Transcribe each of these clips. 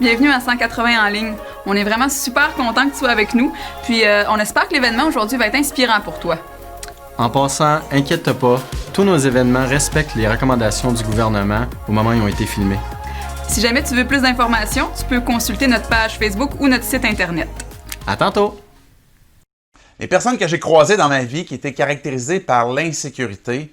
Bienvenue à 180 en ligne. On est vraiment super content que tu sois avec nous, puis on espère que l'événement aujourd'hui va être inspirant pour toi. En passant, inquiète-toi pas, tous nos événements respectent les recommandations du gouvernement au moment où ils ont été filmés. Si jamais tu veux plus d'informations, tu peux consulter notre page Facebook ou notre site Internet. À tantôt! Les personnes que j'ai croisées dans ma vie qui étaient caractérisées par l'insécurité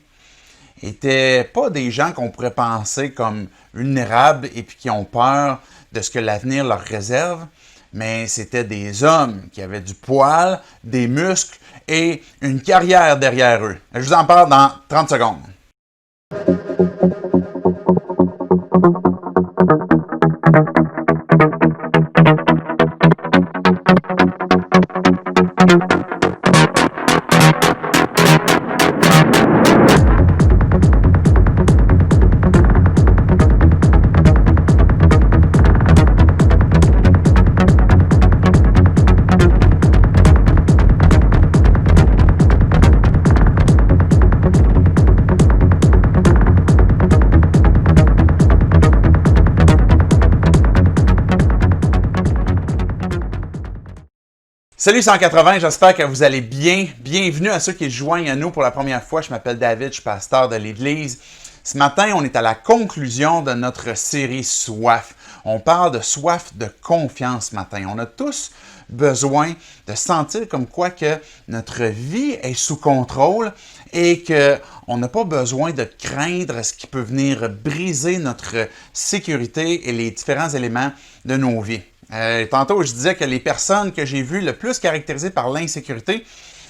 n'étaient pas des gens qu'on pourrait penser comme vulnérables et puis qui ont peur de ce que l'avenir leur réserve, mais c'était des hommes qui avaient du poil, des muscles et une carrière derrière eux. Je vous en parle dans 30 secondes. Salut 180, j'espère que vous allez bien. Bienvenue à ceux qui se joignent à nous pour la première fois. Je m'appelle David, je suis pasteur de l'Église. Ce matin, on est à la conclusion de notre série Soif. On parle de soif de confiance ce matin. On a tous besoin de sentir comme quoi que notre vie est sous contrôle et qu'on n'a pas besoin de craindre ce qui peut venir briser notre sécurité et les différents éléments de nos vies. Tantôt, je disais que les personnes que j'ai vues le plus caractérisées par l'insécurité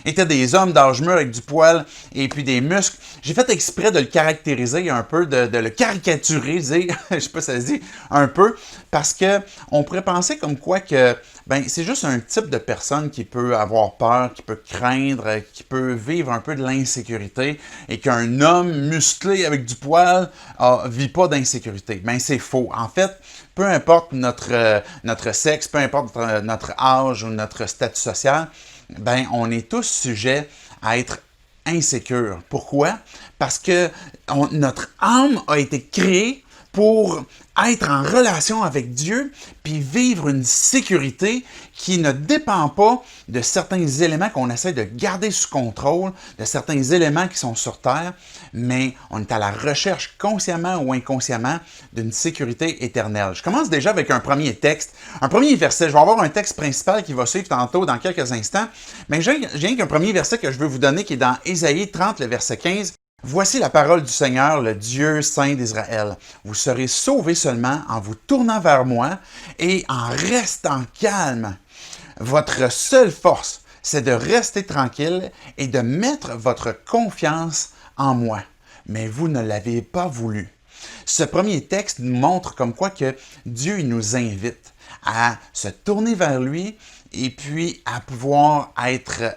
étaient des hommes d'âge mûr avec du poil et puis des muscles. J'ai fait exprès de le caractériser un peu, de le caricaturiser, je ne sais pas si ça se dit, un peu, parce qu'on pourrait penser comme quoi que c'est juste un type de personne qui peut avoir peur, qui peut craindre, qui peut vivre un peu de l'insécurité et qu'un homme musclé avec du poil ne vit pas d'insécurité. C'est faux. En fait, peu importe notre sexe, peu importe notre âge ou notre statut social, on est tous sujets à être insécures. Pourquoi? Parce que notre âme a été créée pour être en relation avec Dieu, puis vivre une sécurité qui ne dépend pas de certains éléments qu'on essaie de garder sous contrôle, de certains éléments qui sont sur Terre, mais on est à la recherche, consciemment ou inconsciemment, d'une sécurité éternelle. Je commence déjà avec un premier texte, un premier verset. Je vais avoir un texte principal qui va suivre tantôt dans quelques instants, mais j'ai qu'un premier verset que je veux vous donner qui est dans Ésaïe 30, le verset 15. Voici la parole du Seigneur, le Dieu saint d'Israël. Vous serez sauvés seulement en vous tournant vers moi et en restant calme. Votre seule force, c'est de rester tranquille et de mettre votre confiance en moi. Mais vous ne l'avez pas voulu. Ce premier texte nous montre comme quoi que Dieu nous invite à se tourner vers lui et puis à pouvoir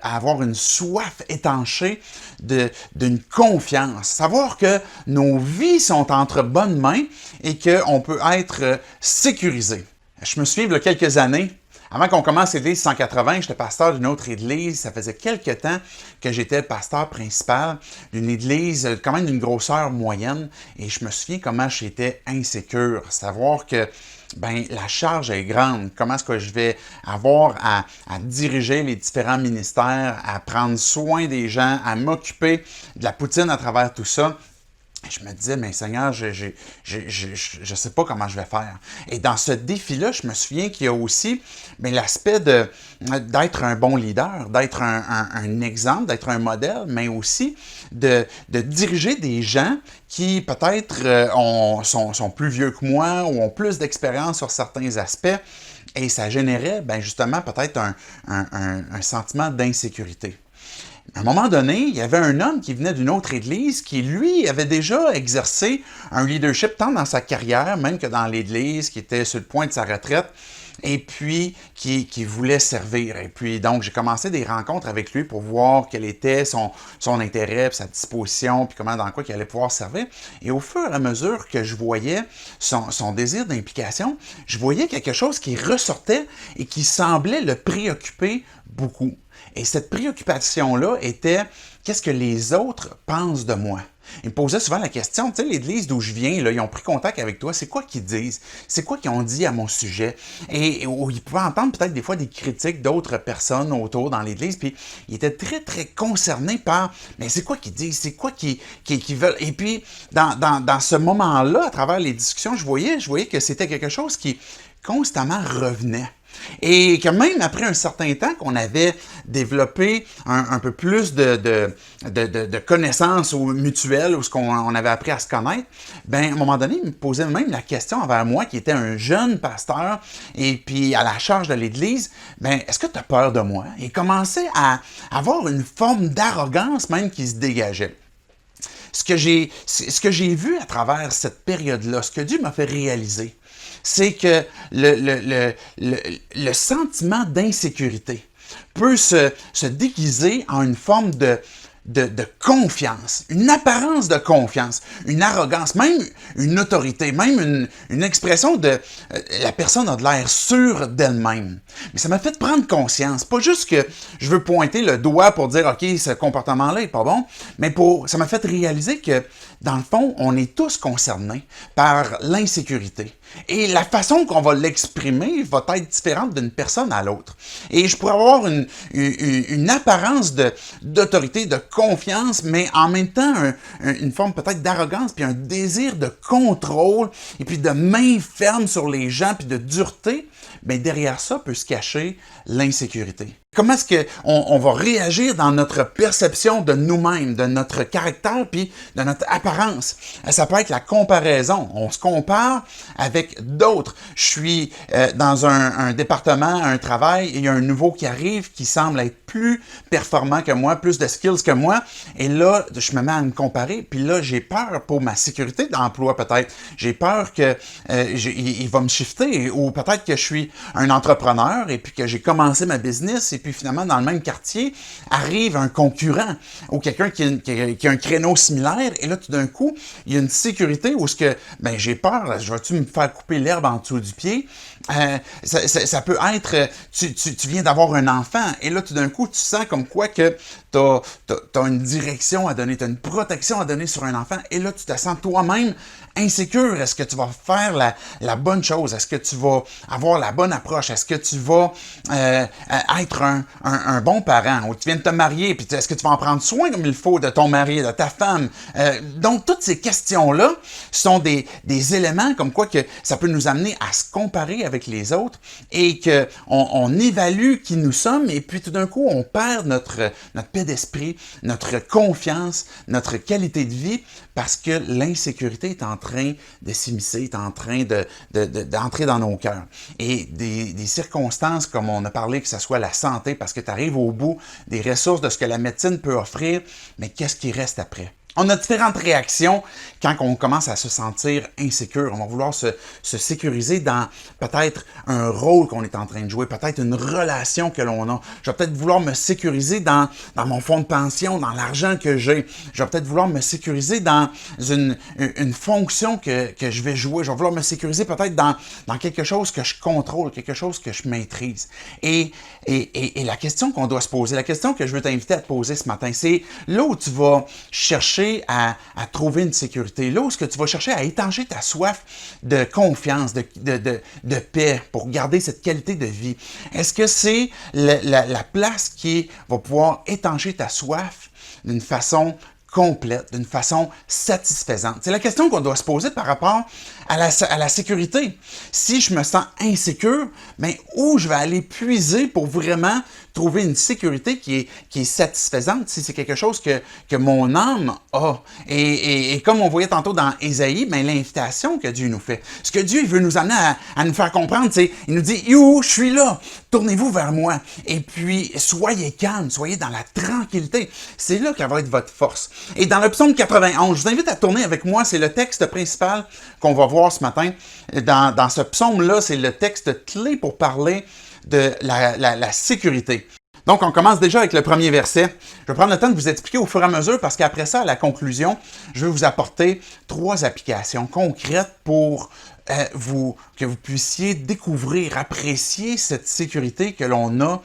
avoir une soif étanchée d'une confiance. Savoir que nos vies sont entre bonnes mains et qu'on peut être sécurisé. Je me souviens, il y a quelques années, avant qu'on commence l'Église 180, j'étais pasteur d'une autre église. Ça faisait quelques temps que j'étais le pasteur principal d'une église quand même d'une grosseur moyenne. Et je me souviens comment j'étais insécure. Savoir que la charge est grande. Comment est-ce que je vais avoir à diriger les différents ministères, à prendre soin des gens, à m'occuper de la poutine à travers tout ça? Je me disais, mais Seigneur, je sais pas comment je vais faire. Et dans ce défi-là, je me souviens qu'il y a aussi l'aspect d'être un bon leader, d'être un exemple, d'être un modèle, mais aussi de diriger des gens qui peut-être sont plus vieux que moi ou ont plus d'expérience sur certains aspects. Et ça générait justement peut-être un sentiment d'insécurité. À un moment donné, il y avait un homme qui venait d'une autre église qui, lui, avait déjà exercé un leadership tant dans sa carrière, même que dans l'église, qui était sur le point de sa retraite, et puis qui voulait servir. Et puis donc, j'ai commencé des rencontres avec lui pour voir quel était son intérêt, puis sa disposition, puis dans quoi il allait pouvoir servir. Et au fur et à mesure que je voyais son désir d'implication, je voyais quelque chose qui ressortait et qui semblait le préoccuper beaucoup. Et cette préoccupation-là était « Qu'est-ce que les autres pensent de moi? » Ils me posaient souvent la question, tu sais, l'Église d'où je viens, là, ils ont pris contact avec toi, c'est quoi qu'ils disent? C'est quoi qu'ils ont dit à mon sujet? Et ils pouvaient entendre peut-être des fois des critiques d'autres personnes autour dans l'Église, puis ils étaient très, très concernés par, mais c'est quoi qu'ils disent? C'est quoi qu'ils veulent? Et puis, dans ce moment-là, à travers les discussions, je voyais que c'était quelque chose qui constamment revenait. Et que même après un certain temps qu'on avait développé un peu plus de connaissances mutuelles ou ce qu'on avait appris à se connaître, ben à un moment donné, il me posait même la question envers moi, qui était un jeune pasteur et puis à la charge de l'Église, ben est-ce que tu as peur de moi? Et il commençait à avoir une forme d'arrogance même qui se dégageait. Ce que j'ai vu à travers cette période-là, ce que Dieu m'a fait réaliser, c'est que le sentiment d'insécurité peut se déguiser en une forme de confiance, une apparence de confiance, une arrogance, même une autorité, même une expression de la personne a de l'air sûre d'elle-même. Mais ça m'a fait prendre conscience, pas juste que je veux pointer le doigt pour dire « OK, ce comportement-là est pas bon », mais ça m'a fait réaliser que, dans le fond, on est tous concernés par l'insécurité. Et la façon qu'on va l'exprimer va être différente d'une personne à l'autre. Et je pourrais avoir une apparence d'autorité, de confiance, mais en même temps une forme peut-être d'arrogance, puis un désir de contrôle, et puis de main ferme sur les gens, puis de dureté. Mais derrière ça peut se cacher l'insécurité. Comment est-ce qu'on va réagir dans notre perception de nous-mêmes, de notre caractère, puis de notre apparence? Ça peut être la comparaison. On se compare avec d'autres. Je suis dans un département, un travail, et il y a un nouveau qui arrive qui semble être plus performant que moi, plus de skills que moi, et là, je me mets à me comparer, puis là, j'ai peur pour ma sécurité d'emploi peut-être. J'ai peur qu'il va me shifter, ou peut-être que je suis un entrepreneur, et puis que j'ai commencé ma business, et puis finalement, dans le même quartier, arrive un concurrent ou quelqu'un qui a un créneau similaire, et là, tout d'un coup, il y a une sécurité où j'ai peur, je vais-tu me faire couper l'herbe en dessous du pied? Ça peut être, tu viens d'avoir un enfant, et là, tout d'un coup, tu sens comme quoi que tu as une direction à donner, tu as une protection à donner sur un enfant, et là, tu te sens toi-même insécure. Est-ce que tu vas faire la bonne chose? Est-ce que tu vas avoir la bonne approche? Est-ce que tu vas être un bon parent? Ou tu viens de te marier, puis est-ce que tu vas en prendre soin comme il faut de ton mari, de ta femme? Donc, toutes ces questions-là sont des éléments comme quoi que ça peut nous amener à se comparer avec les autres et qu'on évalue qui nous sommes, et puis tout d'un coup, on perd notre paix d'esprit, notre confiance, notre qualité de vie, parce que l'insécurité est en train de s'immiscer, est en train d'entrer dans nos cœurs. Et des circonstances, comme on a parlé, que ce soit la santé, parce que tu arrives au bout des ressources de ce que la médecine peut offrir, mais qu'est-ce qui reste après? On a différentes réactions quand on commence à se sentir insécure. On va vouloir se sécuriser dans peut-être un rôle qu'on est en train de jouer, peut-être une relation que l'on a. Je vais peut-être vouloir me sécuriser dans mon fonds de pension, dans l'argent que j'ai. Je vais peut-être vouloir me sécuriser dans une fonction que je vais jouer. Je vais vouloir me sécuriser peut-être dans quelque chose que je contrôle, quelque chose que je maîtrise. Et la question qu'on doit se poser, la question que je veux t'inviter à te poser ce matin, c'est là où tu vas chercher à trouver une sécurité, là où est-ce que tu vas chercher à étancher ta soif de confiance, de paix pour garder cette qualité de vie. Est-ce que c'est la place qui va pouvoir étancher ta soif d'une façon complète, d'une façon satisfaisante? C'est la question qu'on doit se poser par rapport à la sécurité. Si je me sens insécure, mais où je vais aller puiser pour vraiment trouver une sécurité qui est satisfaisante, si c'est quelque chose que mon âme a. Et comme on voyait tantôt dans Ésaïe, ben, l'invitation que Dieu nous fait. Ce que Dieu veut nous amener à nous faire comprendre, c'est, il nous dit, you, je suis là, tournez-vous vers moi. Et puis, soyez calme, soyez dans la tranquillité. C'est là qu'elle va être votre force. Et dans le psaume 91, je vous invite à tourner avec moi, c'est le texte principal qu'on va voir ce matin. Dans ce psaume-là, c'est le texte clé pour parler de la sécurité. Donc, on commence déjà avec le premier verset. Je vais prendre le temps de vous expliquer au fur et à mesure parce qu'après ça, à la conclusion, je vais vous apporter 3 applications concrètes pour que vous puissiez découvrir, apprécier cette sécurité que l'on a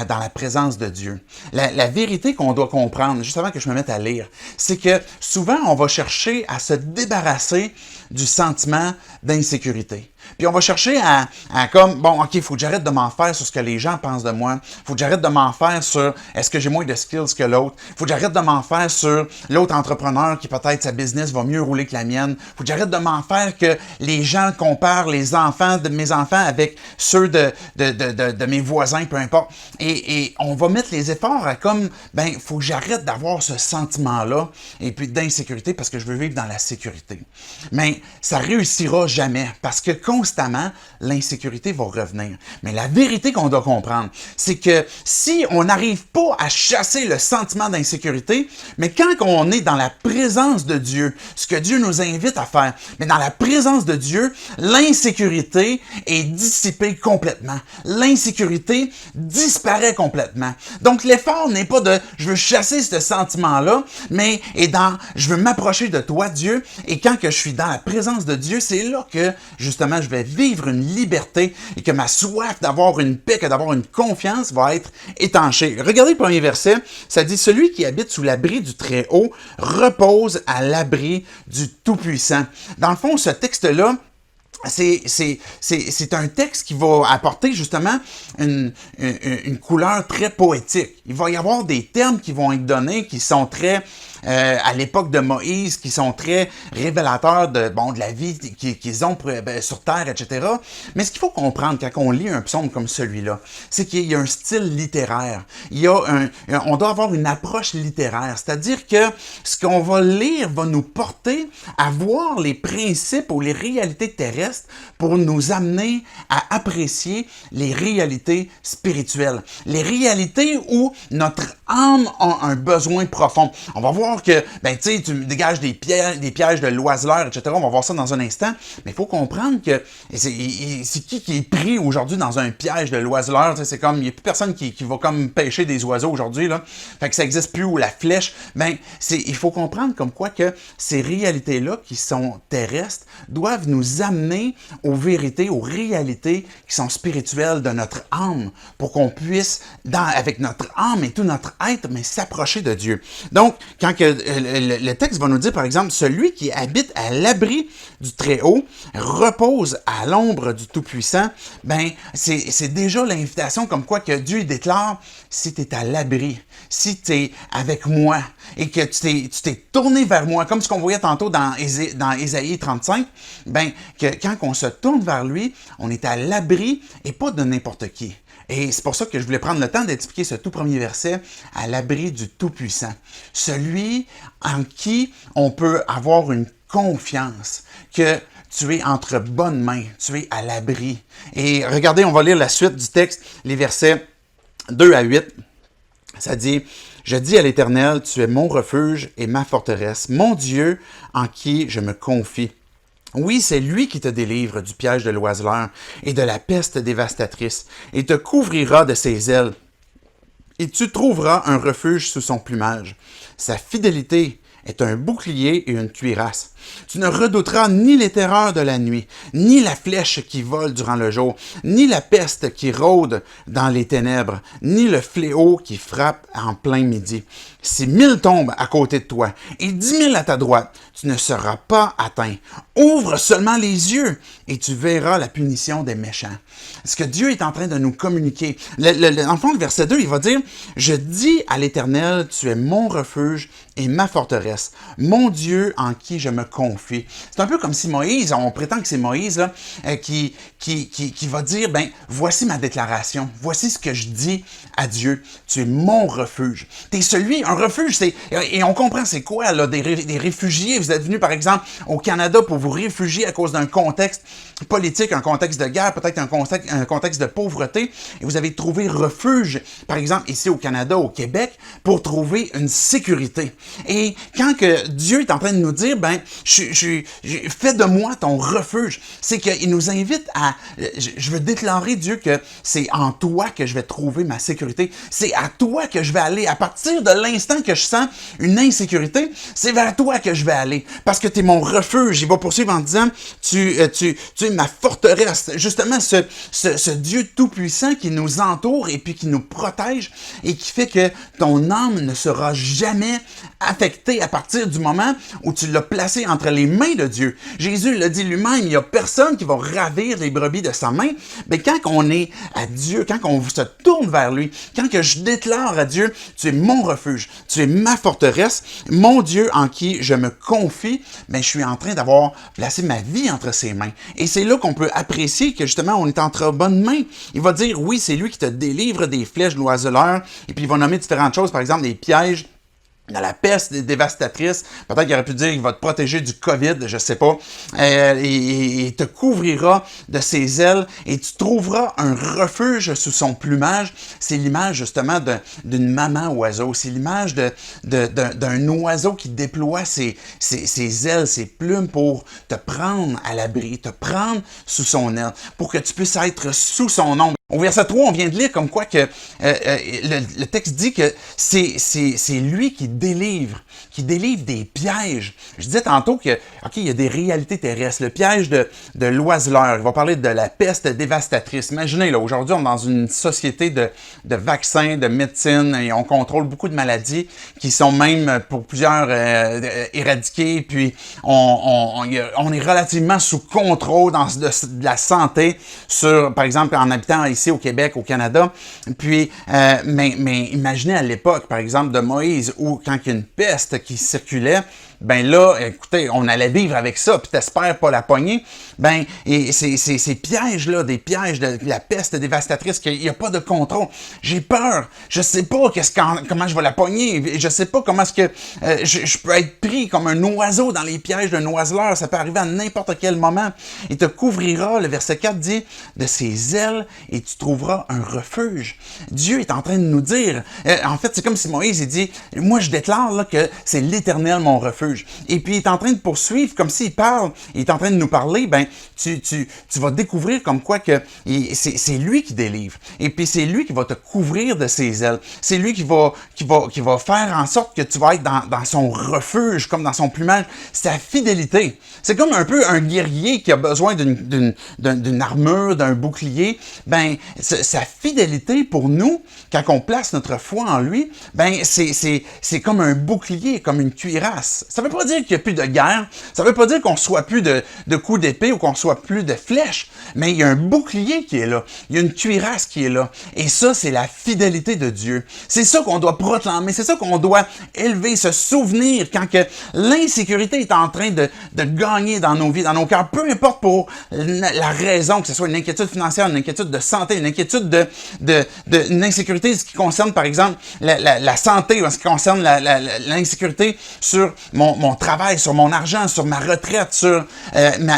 dans la présence de Dieu. La vérité qu'on doit comprendre, juste avant que je me mette à lire, c'est que souvent, on va chercher à se débarrasser du sentiment d'insécurité. Puis on va chercher à comme, bon, OK, il faut que j'arrête de m'en faire sur ce que les gens pensent de moi. Il faut que j'arrête de m'en faire sur est-ce que j'ai moins de skills que l'autre. Il faut que j'arrête de m'en faire sur l'autre entrepreneur qui peut-être sa business va mieux rouler que la mienne. Il faut que j'arrête de m'en faire que les gens comparent les enfants de mes enfants avec ceux de mes voisins, peu importe. Et on va mettre les efforts à comme, ben, il faut que j'arrête d'avoir ce sentiment-là et puis d'insécurité parce que je veux vivre dans la sécurité. Mais ça réussira jamais parce que constamment, l'insécurité va revenir. Mais la vérité qu'on doit comprendre, c'est que si on n'arrive pas à chasser le sentiment d'insécurité, mais quand on est dans la présence de Dieu, ce que Dieu nous invite à faire, mais dans la présence de Dieu, l'insécurité est dissipée complètement. L'insécurité disparaît complètement. Donc l'effort n'est pas de « je veux chasser ce sentiment-là », mais je veux m'approcher de toi, Dieu, et quand que je suis dans la présence de Dieu, c'est là que, justement, je vais vivre une liberté et que ma soif d'avoir une paix, que d'avoir une confiance va être étanchée. Regardez le premier verset, ça dit « Celui qui habite sous l'abri du Très-Haut repose à l'abri du Tout-Puissant ». Dans le fond, ce texte-là, c'est un texte qui va apporter justement une couleur très poétique. Il va y avoir des termes qui vont être donnés qui sont très à l'époque de Moïse, qui sont très révélateurs de la vie qu'ils ont sur terre, etc. Mais ce qu'il faut comprendre quand on lit un psaume comme celui-là, c'est qu'il y a un style littéraire. On doit avoir une approche littéraire, c'est-à-dire que ce qu'on va lire va nous porter à voir les principes ou les réalités terrestres pour nous amener à apprécier les réalités spirituelles, les réalités où notre âme a un besoin profond. On va voir que, tu dégages des pièges de l'oiseleur, etc. On va voir ça dans un instant. Mais il faut comprendre que c'est qui est pris aujourd'hui dans un piège de l'oiseleur. C'est comme, il n'y a plus personne qui va comme pêcher des oiseaux aujourd'hui, là. Fait que ça n'existe plus, ou la flèche. Il faut comprendre comme quoi que ces réalités-là qui sont terrestres doivent nous amener aux vérités, aux réalités qui sont spirituelles de notre âme pour qu'on puisse, avec notre âme et tout notre être, mais s'approcher de Dieu. Donc, quand le texte va nous dire, par exemple, celui qui habite à l'abri du Très-Haut repose à l'ombre du Tout-Puissant, c'est déjà l'invitation comme quoi que Dieu déclare, si tu es à l'abri, si tu es avec moi et que tu t'es tourné vers moi, comme ce qu'on voyait tantôt dans Ésaïe 35, que quand on se tourne vers lui, on est à l'abri et pas de n'importe qui. Et c'est pour ça que je voulais prendre le temps d'expliquer ce tout premier verset, à l'abri du Tout-Puissant. Celui en qui on peut avoir une confiance que tu es entre bonnes mains, tu es à l'abri. Et regardez, on va lire la suite du texte, les versets 2 à 8. Ça dit, « Je dis à l'Éternel, tu es mon refuge et ma forteresse, mon Dieu en qui je me confie. Oui, c'est lui qui te délivre du piège de l'oiseleur et de la peste dévastatrice, et te couvrira de ses ailes, et tu trouveras un refuge sous son plumage. Sa fidélité est un bouclier et une cuirasse. Tu ne redouteras ni les terreurs de la nuit, ni la flèche qui vole durant le jour, ni la peste qui rôde dans les ténèbres, ni le fléau qui frappe en plein midi. Si 1000 tombent à côté de toi et 10 000 à ta droite, tu ne seras pas atteint. Ouvre seulement les yeux et tu verras la punition des méchants. » Ce que Dieu est en train de nous communiquer. En fond, le verset 2, il va dire, « Je dis à l'Éternel, tu es mon refuge et ma forteresse, mon Dieu en qui je me confie. » C'est un peu comme si Moïse, on prétend que c'est Moïse là, qui va dire, voici ma déclaration, voici ce que je dis à Dieu, tu es mon refuge. Tu es celui, un refuge, et on comprend c'est quoi là, des réfugiés. Vous êtes venus par exemple au Canada pour vous réfugier à cause d'un contexte politique, un contexte de guerre, peut-être un contexte de pauvreté, et vous avez trouvé refuge, par exemple ici au Canada, au Québec, pour trouver une sécurité. Et quand que Dieu est en train de nous dire, fais de moi ton refuge, c'est qu'il nous invite à, je veux déclarer Dieu que c'est en toi que je vais trouver ma sécurité, c'est à toi que je vais aller, à partir de l'instant l'instant que je sens une insécurité, c'est vers toi que je vais aller. Parce que tu es mon refuge. Il va poursuivre en disant, tu es ma forteresse. Justement, ce Dieu tout-puissant qui nous entoure et puis qui nous protège et qui fait que ton âme ne sera jamais affectée à partir du moment où tu l'as placé entre les mains de Dieu. Jésus l'a dit lui-même, il n'y a personne qui va ravir les brebis de sa main. Mais quand on est à Dieu, quand on se tourne vers lui, quand que je déclare à Dieu, tu es mon refuge, tu es ma forteresse, mon Dieu en qui je me confie, mais je suis en train d'avoir placé ma vie entre ses mains. Et c'est là qu'on peut apprécier que justement on est entre bonnes mains. Il va dire, oui, c'est lui qui te délivre des flèches de l'oiseleur, et puis il va nommer différentes choses, par exemple des pièges, dans la peste dévastatrice, peut-être qu'il aurait pu dire qu'il va te protéger du COVID, je sais pas, et te couvrira de ses ailes et tu trouveras un refuge sous son plumage. C'est l'image justement d'une maman oiseau, c'est l'image d'un oiseau qui déploie ses ailes, ses plumes pour te prendre à l'abri, te prendre sous son aile, pour que tu puisses être sous son ombre. Au verset 3, on vient de lire comme quoi que le texte dit que c'est lui qui délivre des pièges. Je disais tantôt que, OK, il y a des réalités terrestres. Le piège de l'oiseleur, il va parler de la peste dévastatrice. Imaginez, là, aujourd'hui, on est dans une société de vaccins, de médecine, et on contrôle beaucoup de maladies qui sont même, pour plusieurs, éradiquées, puis on est relativement sous contrôle de la santé sur, par exemple, en habitant ici au Québec, au Canada. Puis, mais imaginez à l'époque, par exemple, de Moïse, où quand il y a une peste qui circulait, ben là, écoutez, on allait vivre avec ça, puis t'espères pas la pogner. Ben, et ces pièges-là, des pièges de la peste dévastatrice, qu'il n'y a pas de contrôle. J'ai peur. Je sais pas comment je vais la pogner. Je sais pas comment est-ce que je peux être pris comme un oiseau dans les pièges d'un oiseleur. Ça peut arriver à n'importe quel moment. Il te couvrira, le verset 4 dit, de ses ailes et tu trouveras un refuge. Dieu est en train de nous dire, en fait, c'est comme si Moïse, il dit, moi je déclare là, que c'est l'Éternel mon refuge. Et puis, il est en train de poursuivre, comme s'il parle, il est en train de nous parler, ben, tu vas découvrir comme quoi que c'est lui qui délivre. Et puis, c'est lui qui va te couvrir de ses ailes. C'est lui qui va faire en sorte que tu vas être dans son refuge, comme dans son plumage. Sa fidélité. C'est comme un peu un guerrier qui a besoin d'une armure, d'un bouclier. Ben, sa fidélité pour nous, quand on place notre foi en lui, ben, c'est comme un bouclier, comme une cuirasse. Ça ne veut pas dire qu'il n'y a plus de guerre, ça ne veut pas dire qu'on ne reçoit plus de coups d'épée ou qu'on ne reçoit plus de flèches, mais il y a un bouclier qui est là, il y a une cuirasse qui est là. Et ça, c'est la fidélité de Dieu. C'est ça qu'on doit proclamer, c'est ça qu'on doit élever, se souvenir quand que l'insécurité est en train de gagner dans nos vies, dans nos cœurs, peu importe pour la raison, que ce soit une inquiétude financière, une inquiétude de santé, une inquiétude une insécurité ce qui concerne, par exemple, la santé, ce qui concerne l'insécurité sur mon travail, sur mon argent, sur ma retraite, sur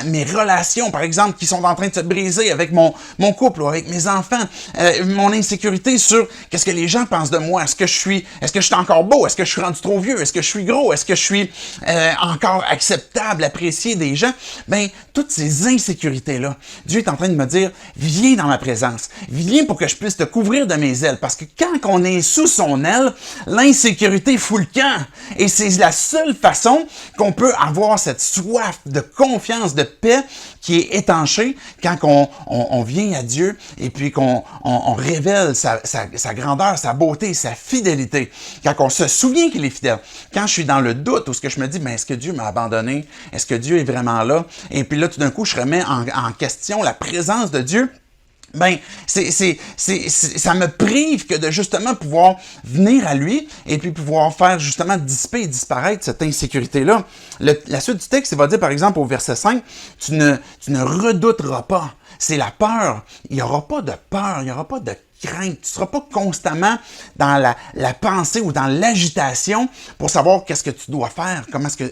mes relations, par exemple, qui sont en train de se briser avec mon couple ou avec mes enfants, mon insécurité sur qu'est-ce que les gens pensent de moi, est-ce que je suis encore beau, est-ce que je suis rendu trop vieux, est-ce que je suis gros, est-ce que je suis encore acceptable, apprécié des gens, ben toutes ces insécurités-là, Dieu est en train de me dire, viens dans ma présence, viens pour que je puisse te couvrir de mes ailes, parce que quand on est sous son aile, l'insécurité fout le camp, et c'est la seule façon qu'on peut avoir cette soif de confiance, de paix qui est étanchée quand on vient à Dieu et puis qu'on révèle sa grandeur, sa beauté, sa fidélité. Quand on se souvient qu'il est fidèle. Quand je suis dans le doute ou ce que je me dis, est-ce que Dieu m'a abandonné? Est-ce que Dieu est vraiment là? Et puis là, tout d'un coup, je remets en question la présence de Dieu. Ben, ça me prive que de justement pouvoir venir à lui et puis pouvoir faire justement dissiper et disparaître cette insécurité-là. La suite du texte, il va dire par exemple au verset 5, tu ne redouteras pas. C'est la peur. Il n'y aura pas de peur, il n'y aura pas de crainte. Tu ne seras pas constamment dans la pensée ou dans l'agitation pour savoir qu'est-ce que tu dois faire,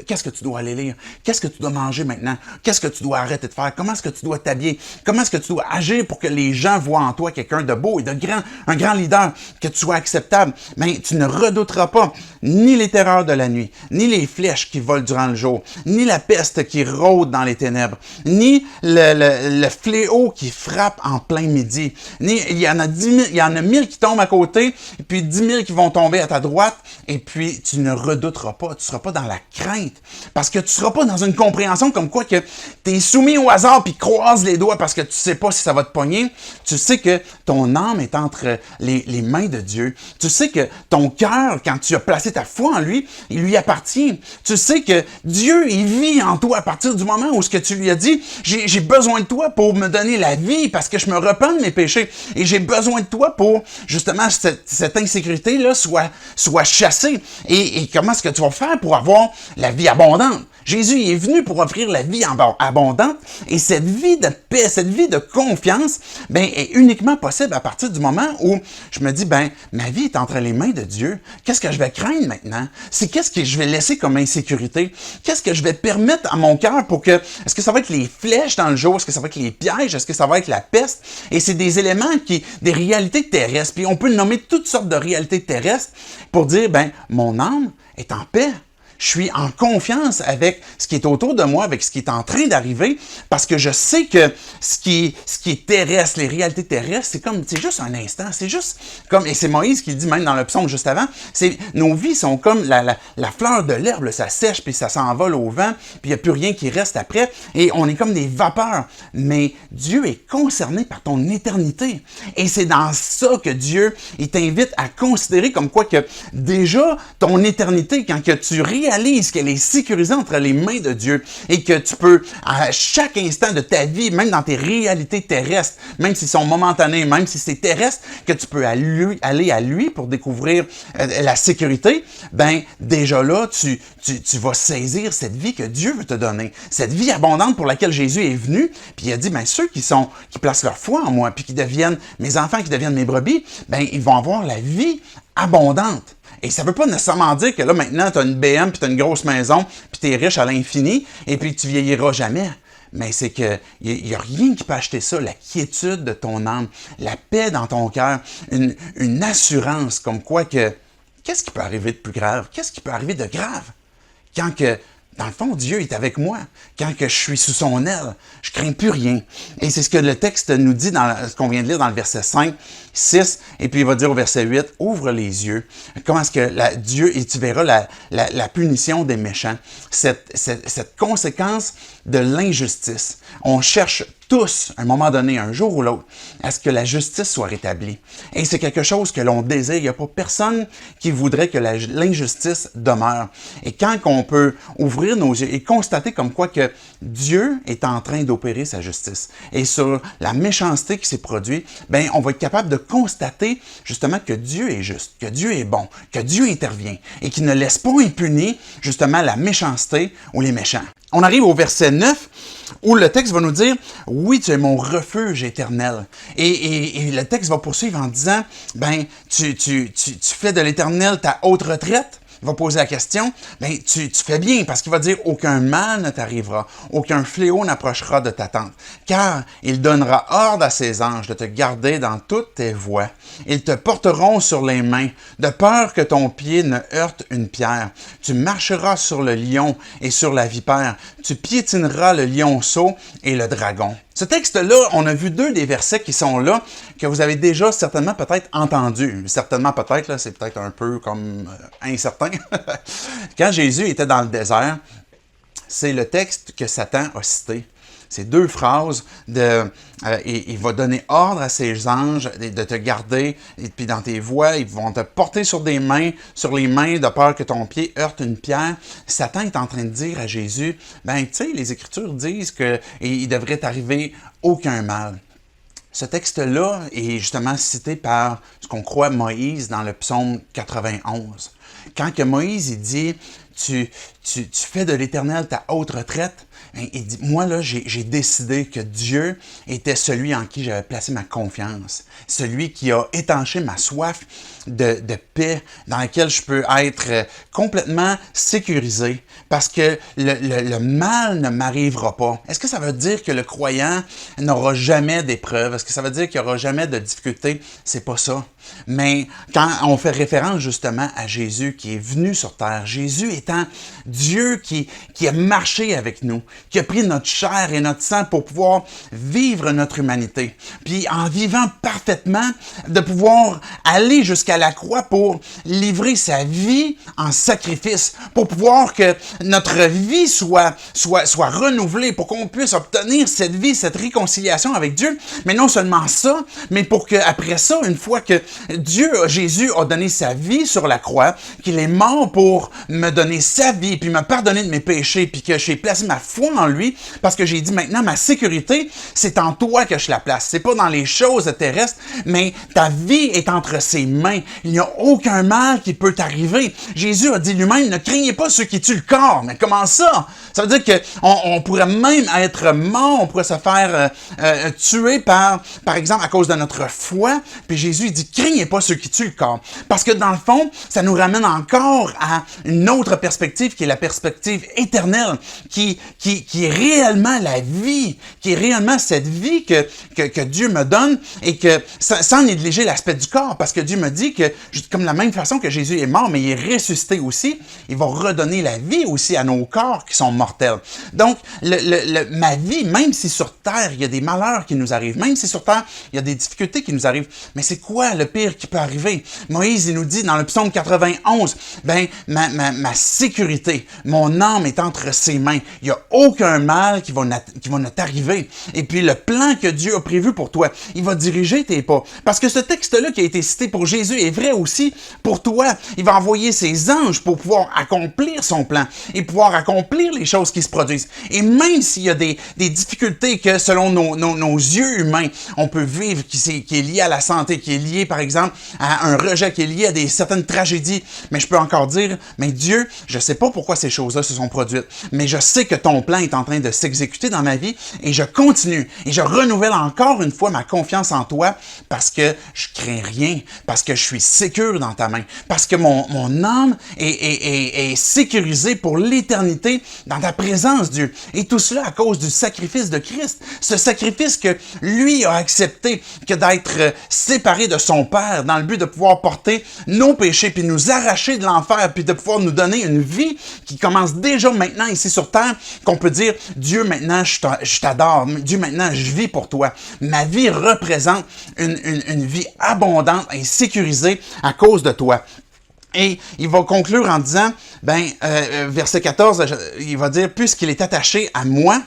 qu'est-ce que tu dois aller lire, qu'est-ce que tu dois manger maintenant, qu'est-ce que tu dois arrêter de faire, comment est-ce que tu dois t'habiller, comment est-ce que tu dois agir pour que les gens voient en toi quelqu'un de beau et un grand leader, que tu sois acceptable. Mais tu ne redouteras pas ni les terreurs de la nuit, ni les flèches qui volent durant le jour, ni la peste qui rôde dans les ténèbres, ni le fléau qui frappe en plein midi, ni il y en a 10 il y en a 1000 qui tombent à côté, et puis 10 000 qui vont tomber à ta droite, et puis tu ne redouteras pas, tu ne seras pas dans la crainte, parce que tu ne seras pas dans une compréhension comme quoi que tu es soumis au hasard, puis croise les doigts parce que tu ne sais pas si ça va te pogner. Tu sais que ton âme est entre les mains de Dieu. Tu sais que ton cœur, quand tu as placé ta foi en lui, il lui appartient. Tu sais que Dieu, il vit en toi à partir du moment où ce que tu lui as dit, j'ai besoin de toi pour me donner la vie parce que je me repens de mes péchés et j'ai besoin de toi pour justement cette insécurité-là soit chassée. Et comment est-ce que tu vas faire pour avoir la vie abondante? Jésus est venu pour offrir la vie abondante et cette vie de paix, cette vie de confiance, est uniquement possible à partir du moment où je me dis, ma vie est entre les mains de Dieu. Qu'est-ce que je vais craindre maintenant? C'est qu'est-ce que je vais laisser comme insécurité? Qu'est-ce que je vais permettre à mon cœur pour que, est-ce que ça va être les flèches dans le jour? Est-ce que ça va être les pièges? Est-ce que ça va être la peste? Et c'est des éléments des réalités terrestres. Puis on peut nommer toutes sortes de réalités terrestres pour dire, mon âme est en paix. Je suis en confiance avec ce qui est autour de moi, avec ce qui est en train d'arriver, parce que je sais que ce qui est terrestre, les réalités terrestres, c'est juste un instant, c'est juste comme, et c'est Moïse qui le dit même dans le psaume juste avant, nos vies sont comme la fleur de l'herbe, ça sèche, puis ça s'envole au vent, puis il n'y a plus rien qui reste après, et on est comme des vapeurs. Mais Dieu est concerné par ton éternité. Et c'est dans ça que Dieu, il t'invite à considérer comme quoi que déjà, ton éternité, quand que tu réalises qu'elle est sécurisée entre les mains de Dieu et que tu peux, à chaque instant de ta vie, même dans tes réalités terrestres, même s'ils sont momentanés, même si c'est terrestre, que tu peux aller à lui pour découvrir la sécurité, déjà là, tu vas saisir cette vie que Dieu veut te donner, cette vie abondante pour laquelle Jésus est venu, puis il a dit, ceux qui placent leur foi en moi, puis qui deviennent mes enfants, qui deviennent mes brebis, ils vont avoir la vie abondante. Et ça ne veut pas nécessairement dire que là, maintenant, tu as une BM, puis tu as une grosse maison, puis tu es riche à l'infini, et puis tu vieilliras jamais. Mais c'est qu'il n'y a rien qui peut acheter ça, la quiétude de ton âme, la paix dans ton cœur, une assurance comme quoi que, qu'est-ce qui peut arriver de plus grave? Qu'est-ce qui peut arriver de grave? Quand que, dans le fond, Dieu est avec moi. Quand que je suis sous son aile, je ne crains plus rien. Et c'est ce que le texte nous dit dans ce qu'on vient de lire dans le verset 5, 6, et puis il va dire au verset 8, « Ouvre les yeux. » Comment est-ce que Dieu, et tu verras la punition des méchants, cette conséquence de l'injustice. On cherche tous, à un moment donné, un jour ou l'autre, à ce que la justice soit rétablie. Et c'est quelque chose que l'on désire. Il n'y a pas personne qui voudrait que l'injustice demeure. Et quand on peut ouvrir nos yeux et constater comme quoi que Dieu est en train d'opérer sa justice, et sur la méchanceté qui s'est produite, on va être capable de constater justement que Dieu est juste, que Dieu est bon, que Dieu intervient et qu'il ne laisse pas impuni justement la méchanceté ou les méchants. On arrive au verset 9 où le texte va nous dire « Oui, tu es mon refuge éternel. » Et le texte va poursuivre en disant « Tu fais de l'Éternel ta haute retraite. » Il va poser la question, tu fais bien parce qu'il va dire « Aucun mal ne t'arrivera, aucun fléau n'approchera de ta tente, car il donnera ordre à ses anges de te garder dans toutes tes voies. Ils te porteront sur les mains, de peur que ton pied ne heurte une pierre. Tu marcheras sur le lion et sur la vipère, tu piétineras le lionceau et le dragon. » Ce texte-là, on a vu 2 des versets qui sont là, que vous avez déjà certainement peut-être entendus. Certainement peut-être, là, c'est peut-être un peu comme incertain. Quand Jésus était dans le désert, c'est le texte que Satan a cité. Ces 2 phrases il va donner ordre à ses anges de te garder, et puis dans tes voies, ils vont te porter sur les mains, de peur que ton pied heurte une pierre. Satan est en train de dire à Jésus, tu sais, les Écritures disent qu'il devrait t'arriver aucun mal. Ce texte-là est justement cité par ce qu'on croit Moïse dans le psaume 91. Quand que Moïse il dit tu fais de l'Éternel ta haute retraite, il dit, moi là, j'ai décidé que Dieu était celui en qui j'avais placé ma confiance, celui qui a étanché ma soif de paix, dans laquelle je peux être complètement sécurisé, parce que le mal ne m'arrivera pas. Est-ce que ça veut dire que le croyant n'aura jamais d'épreuves? Est-ce que ça veut dire qu'il n'y aura jamais de difficultés? C'est pas ça. Mais quand on fait référence justement à Jésus qui est venu sur terre, Jésus étant Dieu qui a marché avec nous, qui a pris notre chair et notre sang pour pouvoir vivre notre humanité. Puis en vivant parfaitement, de pouvoir aller jusqu'à la croix pour livrer sa vie en sacrifice, pour pouvoir que notre vie soit renouvelée, pour qu'on puisse obtenir cette vie, cette réconciliation avec Dieu. Mais non seulement ça, mais pour qu'après ça, une fois que Jésus a donné sa vie sur la croix, qu'il est mort pour me donner sa vie, puis me pardonner de mes péchés, puis que j'ai placé ma foi en lui, parce que j'ai dit maintenant, ma sécurité, c'est en toi que je la place. C'est pas dans les choses terrestres, mais ta vie est entre ses mains. Il n'y a aucun mal qui peut t'arriver. Jésus a dit lui-même, ne craignez pas ceux qui tuent le corps. Mais comment ça? Ça veut dire qu'on pourrait même être mort, on pourrait se faire tuer par exemple, à cause de notre foi. Puis Jésus, il dit, craignez pas ceux qui tuent le corps. Parce que dans le fond, ça nous ramène encore à une autre perspective, qui est la perspective éternelle, qui est réellement la vie, qui est réellement cette vie que Dieu me donne, et que sans négliger l'aspect du corps, parce que Dieu me dit que, comme de la même façon que Jésus est mort, mais il est ressuscité aussi, il va redonner la vie aussi à nos corps qui sont mortels. Donc, ma vie, même si sur terre, il y a des malheurs qui nous arrivent, même si sur terre, il y a des difficultés qui nous arrivent, mais c'est quoi le pire qui peut arriver? Moïse, il nous dit dans le psaume 91, ma sécurité, mon âme est entre ses mains. Il n'y a aucun mal qui va t'arriver. Et puis, le plan que Dieu a prévu pour toi, il va diriger tes pas. Parce que ce texte-là qui a été cité pour Jésus est vrai aussi pour toi. Il va envoyer ses anges pour pouvoir accomplir son plan et pouvoir accomplir les choses qui se produisent. Et même s'il y a des difficultés que, selon nos yeux humains, on peut vivre, qui est lié à la santé, qui est lié, par exemple, à un rejet, qui est lié à certaines tragédies, mais je peux encore dire, mais Dieu, je ne sais pas pourquoi ces choses-là se sont produites, mais je sais que ton plan est en train de s'exécuter dans ma vie, et je continue, et je renouvelle encore une fois ma confiance en toi, parce que je crains rien, parce que je suis sécure dans ta main, parce que mon âme est sécurisée pour l'éternité dans ta présence, Dieu. Et tout cela à cause du sacrifice de Christ. Ce sacrifice que lui a accepté, que d'être séparé de son Père dans le but de pouvoir porter nos péchés, puis nous arracher de l'enfer, puis de pouvoir nous donner une vie qui commence déjà maintenant ici sur terre, qu'on peut dire, Dieu, maintenant, je t'adore. Dieu, maintenant, je vis pour toi. Ma vie représente une vie abondante et sécurisée à cause de toi. Et il va conclure en disant, verset 14, il va dire, puisqu'il est attaché à moi,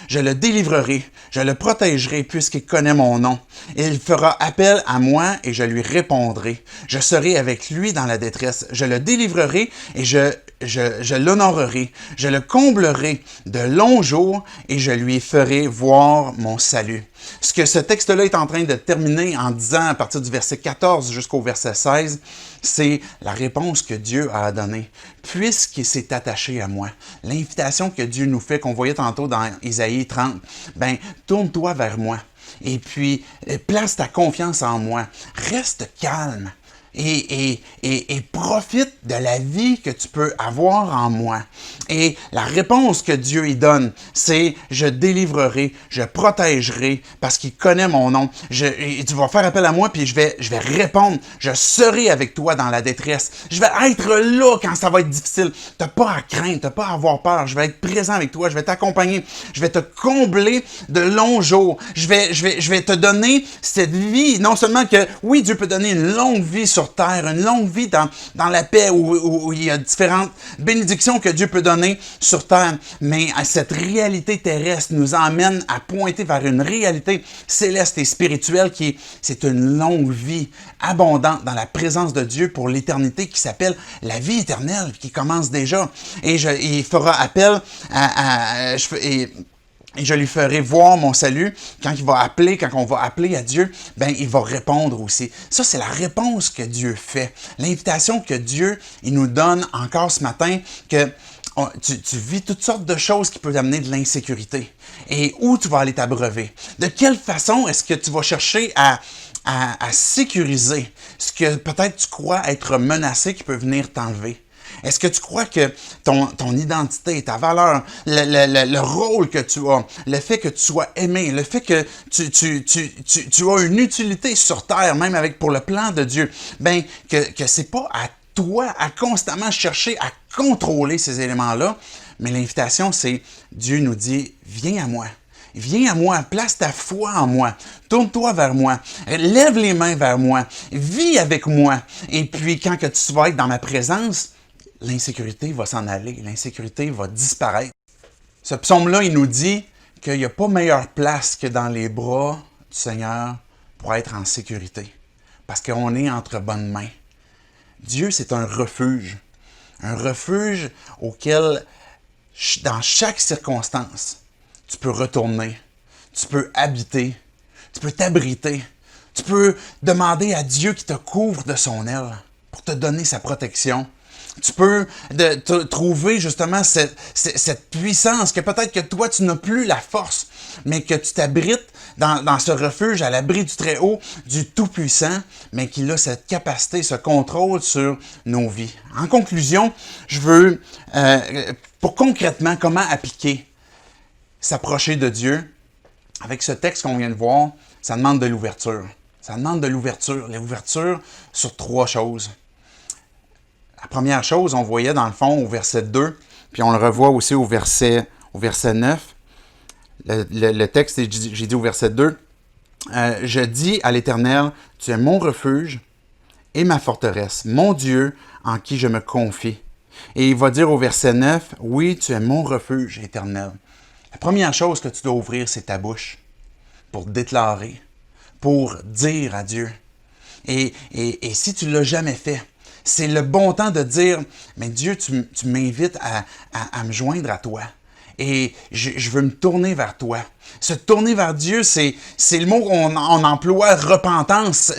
je le délivrerai, je le protégerai puisqu'il connaît mon nom. Il fera appel à moi et je lui répondrai. Je serai avec lui dans la détresse. Je le délivrerai et je l'honorerai. Je le comblerai de longs jours et je lui ferai voir mon salut. Ce que ce texte-là est en train de terminer en disant à partir du verset 14 jusqu'au verset 16, c'est la réponse que Dieu a donnée. Puisqu'il s'est attaché à moi, l'invitation que Dieu nous fait, qu'on voyait tantôt dans Isaïe 30, tourne-toi vers moi et puis place ta confiance en moi. Reste calme. Et profite de la vie que tu peux avoir en moi. Et la réponse que Dieu y donne, c'est « Je délivrerai, je protégerai, parce qu'il connaît mon nom. Tu vas faire appel à moi, puis je vais répondre. Je serai avec toi dans la détresse. Je vais être là quand ça va être difficile. Tu n'as pas à craindre, tu n'as pas à avoir peur. Je vais être présent avec toi, je vais t'accompagner. Je vais te combler de longs jours. Je vais te donner cette vie. Non seulement que, oui, Dieu peut donner une longue vie sur terre, une longue vie dans la paix où il y a différentes bénédictions que Dieu peut donner sur terre, mais cette réalité terrestre nous emmène à pointer vers une réalité céleste et spirituelle c'est une longue vie abondante dans la présence de Dieu pour l'éternité qui s'appelle la vie éternelle, qui commence déjà. Et il fera appel et je lui ferai voir mon salut. Quand on va appeler à Dieu, il va répondre aussi. Ça, c'est la réponse que Dieu fait. L'invitation que Dieu, il nous donne encore ce matin, que tu vis toutes sortes de choses qui peuvent amener de l'insécurité. Et où tu vas aller t'abreuver? De quelle façon est-ce que tu vas chercher à sécuriser ce que peut-être tu crois être menacé qui peut venir t'enlever? Est-ce que tu crois que ton identité, ta valeur, le rôle que tu as, le fait que tu sois aimé, le fait que tu as une utilité sur terre, même pour le plan de Dieu, que c'est pas à toi à constamment chercher à contrôler ces éléments-là. Mais l'invitation, c'est Dieu nous dit, viens à moi. Viens à moi, place ta foi en moi, tourne-toi vers moi, lève les mains vers moi, vis avec moi. Et puis quand que tu vas être dans ma présence, l'insécurité va s'en aller, l'insécurité va disparaître. Ce psaume-là, il nous dit qu'il n'y a pas meilleure place que dans les bras du Seigneur pour être en sécurité, parce qu'on est entre bonnes mains. Dieu, c'est un refuge auquel, dans chaque circonstance, tu peux retourner, tu peux habiter, tu peux t'abriter, tu peux demander à Dieu qui te couvre de son aile pour te donner sa protection. Tu peux trouver justement cette puissance que peut-être que toi, tu n'as plus la force, mais que tu t'abrites dans ce refuge à l'abri du Très-Haut, du Tout-Puissant, mais qu'il a cette capacité, ce contrôle sur nos vies. En conclusion, je veux, pour concrètement, comment appliquer s'approcher de Dieu, avec ce texte qu'on vient de voir, ça demande de l'ouverture. Ça demande de l'ouverture. L'ouverture sur 3 choses. La première chose, on voyait dans le fond au verset 2, puis on le revoit aussi au verset 9. Le texte, j'ai dit au verset 2, « Je dis à l'Éternel, tu es mon refuge et ma forteresse, mon Dieu en qui je me confie. » Et il va dire au verset 9, « Oui, tu es mon refuge éternel. » La première chose que tu dois ouvrir, c'est ta bouche pour déclarer, pour dire à Dieu. Et si tu ne l'as jamais fait, c'est le bon temps de dire, mais Dieu, tu m'invites à me joindre à toi. Et je veux me tourner vers toi. Se tourner vers Dieu, c'est le mot qu'on emploie, repentance.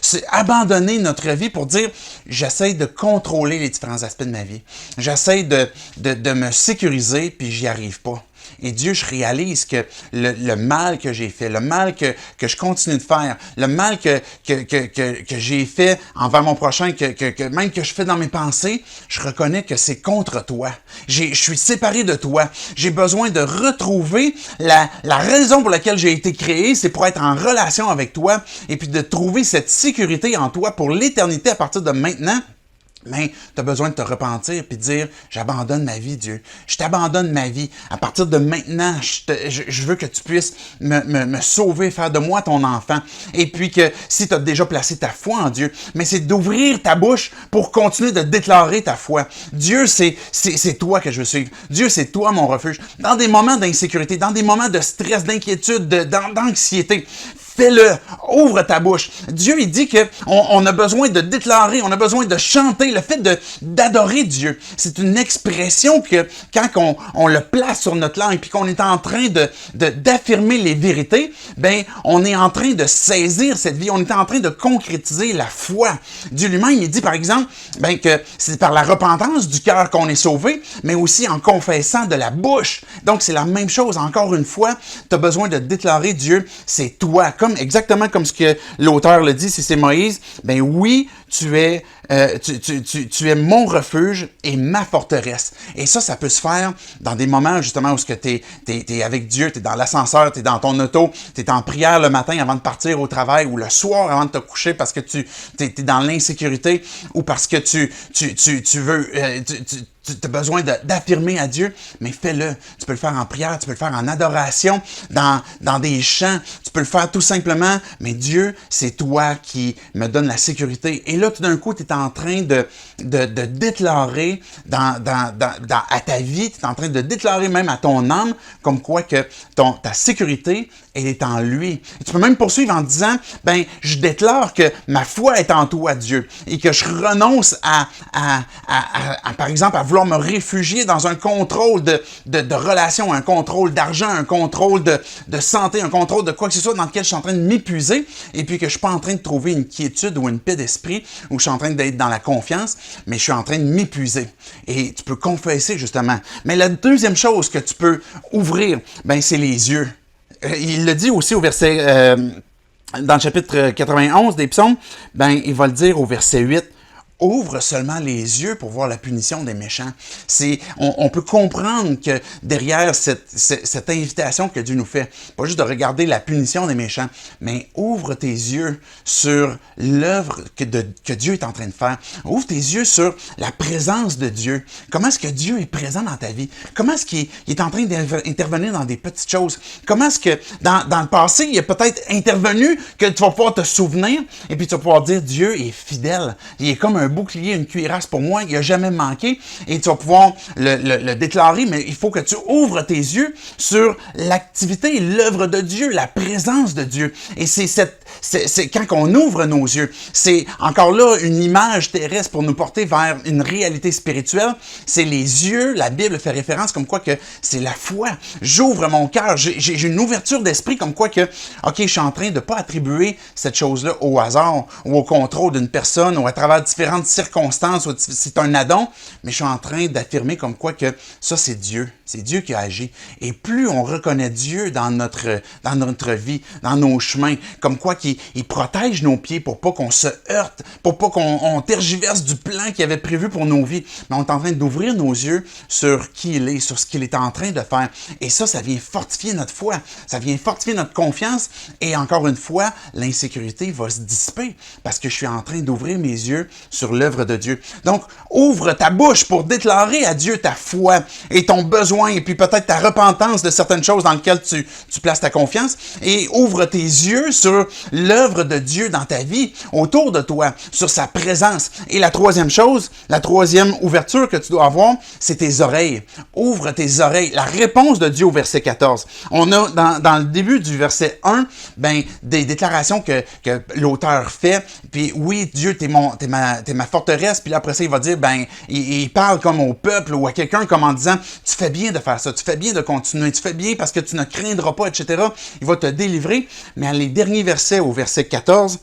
C'est abandonner notre vie pour dire, j'essaie de contrôler les différents aspects de ma vie. J'essaie de me sécuriser, puis j'y arrive pas. Et Dieu, je réalise que le mal que j'ai fait, le mal que je continue de faire, le mal que j'ai fait envers mon prochain, même que je fais dans mes pensées, je reconnais que c'est contre toi. Je suis séparé de toi. J'ai besoin de retrouver la raison pour laquelle j'ai été créé, c'est pour être en relation avec toi et puis de trouver cette sécurité en toi pour l'éternité à partir de maintenant. Mais tu as besoin de te repentir et de dire, j'abandonne ma vie, Dieu. Je t'abandonne ma vie. À partir de maintenant, je veux que tu puisses me sauver, faire de moi ton enfant. Et puis que si tu as déjà placé ta foi en Dieu, mais c'est d'ouvrir ta bouche pour continuer de déclarer ta foi. Dieu, c'est toi que je veux suivre. Dieu, c'est toi mon refuge. Dans des moments d'insécurité, dans des moments de stress, d'inquiétude, d'anxiété, fais-le, ouvre ta bouche. Dieu, il dit qu'on a besoin de déclarer, on a besoin de chanter. Le fait d'adorer Dieu, c'est une expression que quand on le place sur notre langue puis qu'on est en train d'affirmer les vérités, ben on est en train de saisir cette vie, on est en train de concrétiser la foi. Dieu lui-même, il dit par exemple ben, que c'est par la repentance du cœur qu'on est sauvé, mais aussi en confessant de la bouche. Donc c'est la même chose, encore une fois, tu as besoin de déclarer Dieu, c'est toi. Exactement comme ce que l'auteur le dit, si c'est Moïse, ben oui, tu es mon refuge et ma forteresse. Et ça peut se faire dans des moments justement où tu es avec Dieu, tu es dans l'ascenseur, tu es dans ton auto, tu es en prière le matin avant de partir au travail ou le soir avant de te coucher parce que tu es dans l'insécurité ou parce que tu as besoin d'affirmer à Dieu, mais fais-le. Tu peux le faire en prière, tu peux le faire en adoration, dans des chants, tu peux le faire tout simplement, mais Dieu, c'est toi qui me donne la sécurité. Et là, tout d'un coup, tu es en train de déclarer à ta vie, tu es en train de déclarer même à ton âme, comme quoi que ta sécurité, elle est en lui. Et tu peux même poursuivre en disant, ben, je déclare que ma foi est en toi, Dieu, et que je renonce par exemple, à vouloir me réfugier dans un contrôle de relations, un contrôle d'argent, un contrôle de santé, un contrôle de quoi que ce soit dans lequel je suis en train de m'épuiser, et puis que je ne suis pas en train de trouver une quiétude ou une paix d'esprit, où je suis en train d'être dans la confiance, mais je suis en train de m'épuiser. Et tu peux confesser, justement. Mais la deuxième chose que tu peux ouvrir, ben, c'est les yeux. Il le dit aussi au verset, dans le chapitre 91 des psaumes, ben, il va le dire au verset 8, ouvre seulement les yeux pour voir la punition des méchants. On peut comprendre que derrière cette invitation que Dieu nous fait, pas juste de regarder la punition des méchants, mais ouvre tes yeux sur l'œuvre que Dieu est en train de faire. Ouvre tes yeux sur la présence de Dieu. Comment est-ce que Dieu est présent dans ta vie? Comment est-ce qu'il est en train d'intervenir dans des petites choses? Comment est-ce que dans le passé, il est peut-être intervenu que tu vas pouvoir te souvenir et puis tu vas pouvoir dire Dieu est fidèle. Il est comme un bouclier, une cuirasse pour moi, il n'a jamais manqué et tu vas pouvoir le déclarer, mais il faut que tu ouvres tes yeux sur l'activité et l'œuvre de Dieu, la présence de Dieu. Et c'est quand on ouvre nos yeux, c'est encore là une image terrestre pour nous porter vers une réalité spirituelle. C'est les yeux, la Bible fait référence comme quoi que c'est la foi. J'ouvre mon cœur, j'ai une ouverture d'esprit comme quoi que, OK, je suis en train de ne pas attribuer cette chose-là au hasard ou au contrôle d'une personne ou à travers différentes circonstances, ou c'est un addon, mais je suis en train d'affirmer comme quoi que ça, c'est Dieu. C'est Dieu qui a agi. Et plus on reconnaît Dieu dans notre vie, dans nos chemins, comme quoi qu'il protège nos pieds pour pas qu'on se heurte, pour pas qu'on tergiverse du plan qu'il avait prévu pour nos vies, mais on est en train d'ouvrir nos yeux sur qui il est, sur ce qu'il est en train de faire. Et ça vient fortifier notre foi, ça vient fortifier notre confiance. Et encore une fois, l'insécurité va se dissiper parce que je suis en train d'ouvrir mes yeux sur l'œuvre de Dieu. Donc, ouvre ta bouche pour déclarer à Dieu ta foi et ton besoin et puis peut-être ta repentance de certaines choses dans lesquelles tu places ta confiance et ouvre tes yeux sur l'œuvre de Dieu dans ta vie, autour de toi, sur sa présence. Et la troisième chose, la troisième ouverture que tu dois avoir, c'est tes oreilles. Ouvre tes oreilles. La réponse de Dieu au verset 14. On a dans le début du verset 1, des déclarations que l'auteur fait. Puis oui, Dieu, t'es ma forteresse. Puis là, après ça, il va dire, il parle comme au peuple ou à quelqu'un comme en disant, tu fais bien de faire ça, tu fais bien de continuer, tu fais bien parce que tu ne craindras pas, etc. Il va te délivrer. Mais les derniers versets, au verset 14,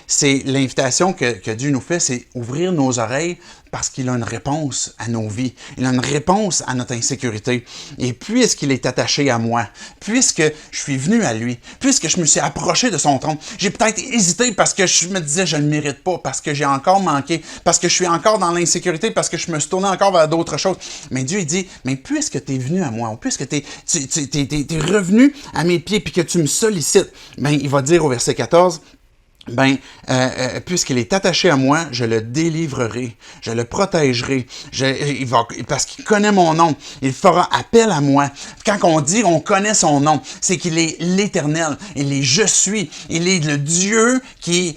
c'est l'invitation que Dieu nous fait, c'est ouvrir nos oreilles parce qu'il a une réponse à nos vies. Il a une réponse à notre insécurité. Et puisqu'il est attaché à moi, puisque je suis venu à lui, puisque je me suis approché de son trône, j'ai peut-être hésité parce que je me disais je ne le mérite pas, parce que j'ai encore manqué, parce que je suis encore dans l'insécurité, parce que je me suis tourné encore vers d'autres choses. Mais Dieu, il dit, mais puisque tu es venu à moi, puisque tu es revenu à mes pieds puis que tu me sollicites, il va dire au verset 14, puisqu'il est attaché à moi, je le délivrerai, je le protégerai, parce qu'il connaît mon nom, il fera appel à moi. Quand on dit on connaît son nom, c'est qu'il est l'Éternel, il est je suis, il est le Dieu qui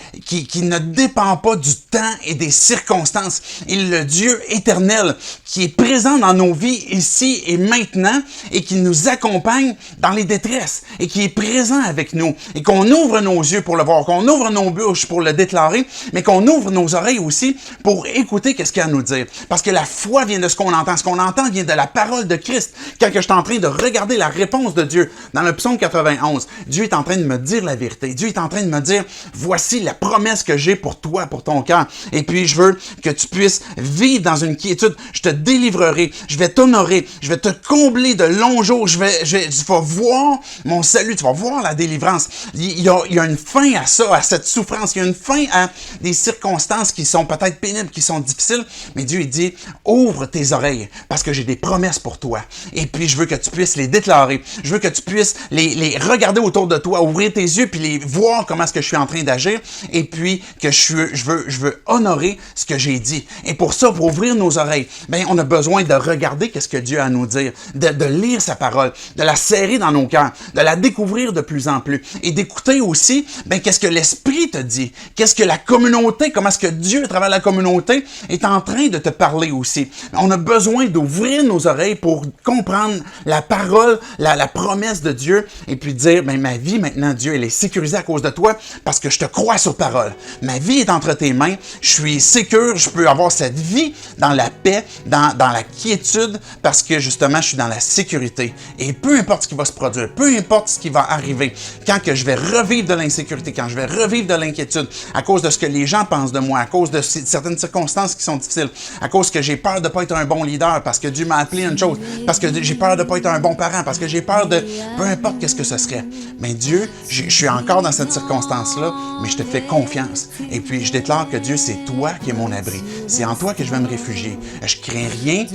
ne dépend pas du temps et des circonstances. Il est le Dieu éternel qui est présent dans nos vies ici et maintenant et qui nous accompagne dans les détresses et qui est présent avec nous et qu'on ouvre nos yeux pour le voir, qu'on ouvre nos bouches pour le déclarer, mais qu'on ouvre nos oreilles aussi pour écouter qu'est-ce qu'il y a à nous dire. Parce que la foi vient de ce qu'on entend. Ce qu'on entend vient de la parole de Christ. Quand je suis en train de regarder la réponse de Dieu dans le psaume 91, Dieu est en train de me dire la vérité. Dieu est en train de me dire, voici la promesse que j'ai pour toi, pour ton cœur. Et puis, je veux que tu puisses vivre dans une quiétude. Je te délivrerai. Je vais t'honorer. Je vais te combler de longs jours. Tu vas voir mon salut. Tu vas voir la délivrance. Il y a une fin à ça, à cette souffrance. Il y a une fin à des circonstances qui sont peut-être pénibles, qui sont difficiles. Mais Dieu, il dit, ouvre tes oreilles parce que j'ai des promesses pour toi. Et puis, je veux que tu puisses les déclarer. Je veux que tu puisses les regarder autour de toi, ouvrir tes yeux puis les voir comment est-ce que je suis en train d'agir. Et puis, que je veux honorer ce que j'ai dit. Et pour ça, pour ouvrir nos oreilles, on a besoin de regarder qu'est-ce que Dieu a à nous dire, de lire sa parole, de la serrer dans nos cœurs, de la découvrir de plus en plus et d'écouter aussi, qu'est-ce que l'Esprit te dit, qu'est-ce que la communauté, comment est-ce que Dieu, à travers la communauté, est en train de te parler aussi. On a besoin d'ouvrir nos oreilles pour comprendre la parole, la promesse de Dieu et puis dire, ma vie maintenant, Dieu, elle est sécurisée à cause de toi parce que je te crois sur parole. Ma vie est entre tes mains, je suis sécure, je peux avoir cette vie dans la paix, dans la quiétude parce que justement, je suis dans la sécurité. Et peu importe ce qui va se produire, peu importe ce qui va arriver, quand que je vais revivre de l'insécurité, quand je vais revivre de l'inquiétude, à cause de ce que les gens pensent de moi, à cause de certaines circonstances qui sont difficiles, à cause que j'ai peur de ne pas être un bon leader, parce que Dieu m'a appelé à une chose, parce que j'ai peur de ne pas être un bon parent, parce que j'ai peur de... Peu importe qu'est-ce que ce serait. Mais Dieu, je suis encore dans cette circonstance-là, mais je te fais confiance. Et puis, je déclare que Dieu, c'est toi qui es mon abri. C'est en toi que je vais me réfugier. Je crains rien.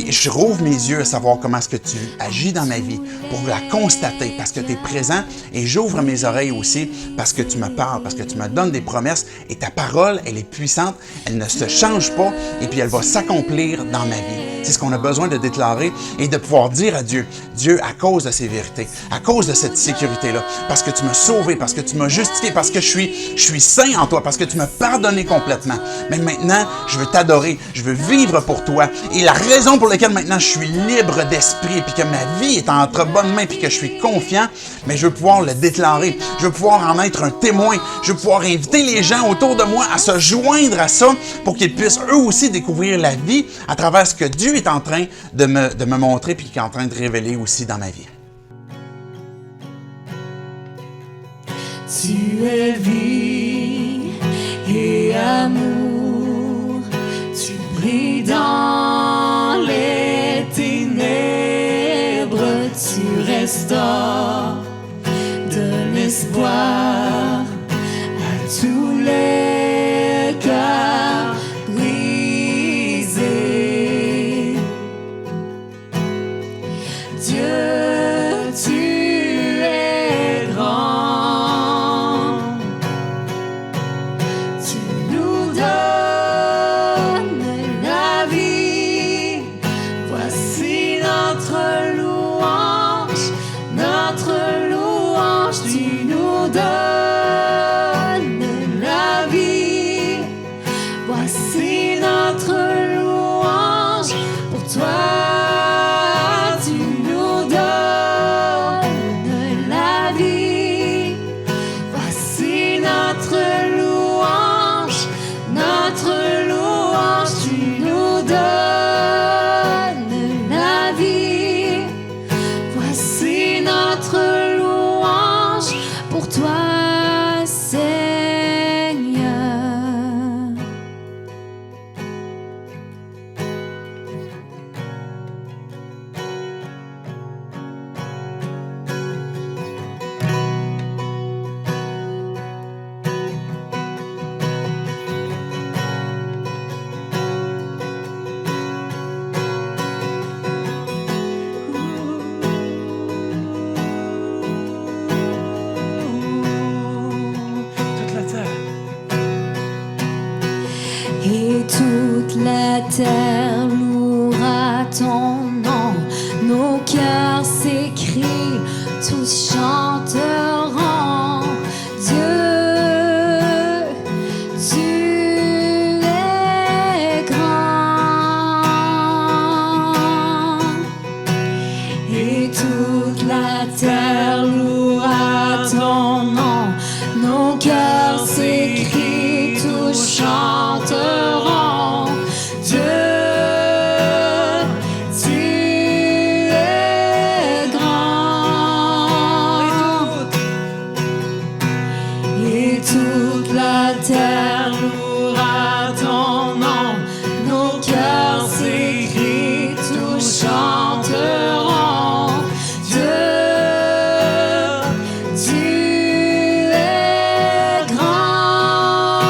Je rouvre mes yeux à savoir comment est-ce que tu agis dans ma vie pour la constater, parce que tu es présent, et j'ouvre mes oreilles aussi parce que tu me parles, parce que tu me donnes des promesses, et ta parole, elle est puissante, elle ne se change pas, et puis elle va s'accomplir dans ma vie. C'est ce qu'on a besoin de déclarer et de pouvoir dire à Dieu, Dieu, à cause de ces vérités, à cause de cette sécurité-là, parce que tu m'as sauvé, parce que tu m'as justifié, parce que je suis saint en toi, parce que tu m'as pardonné complètement. Mais maintenant, je veux t'adorer, je veux vivre pour toi. Et la raison pour laquelle maintenant je suis libre d'esprit, puis que ma vie est entre bonnes mains, puis que je suis confiant, mais je veux pouvoir le déclarer, je veux pouvoir en être un témoin, je veux pouvoir inviter les gens autour de moi à se joindre à ça pour qu'ils puissent eux aussi découvrir la vie à travers ce que Dieu est en train de me montrer puis qui est en train de révéler aussi dans ma vie. Tu es vie et amour, tu brilles dans les ténèbres, tu restaures de l'espoir à tous les cœurs brisés. Dieu, tu es grand, tu nous donnes la vie. Voici notre louange, tu nous donnes la vie. Voici notre louange pour toi. Toute la terre louera ton nom, nos cœurs s'écrient, tous chanteront. Dieu, tu es grand, et toute la terre louera ton nom, nos cœurs s'écrient, tous chanteront. Terre louera ton nom, nos cœurs s'écrient, tous chanteront. Dieu, tu es grand,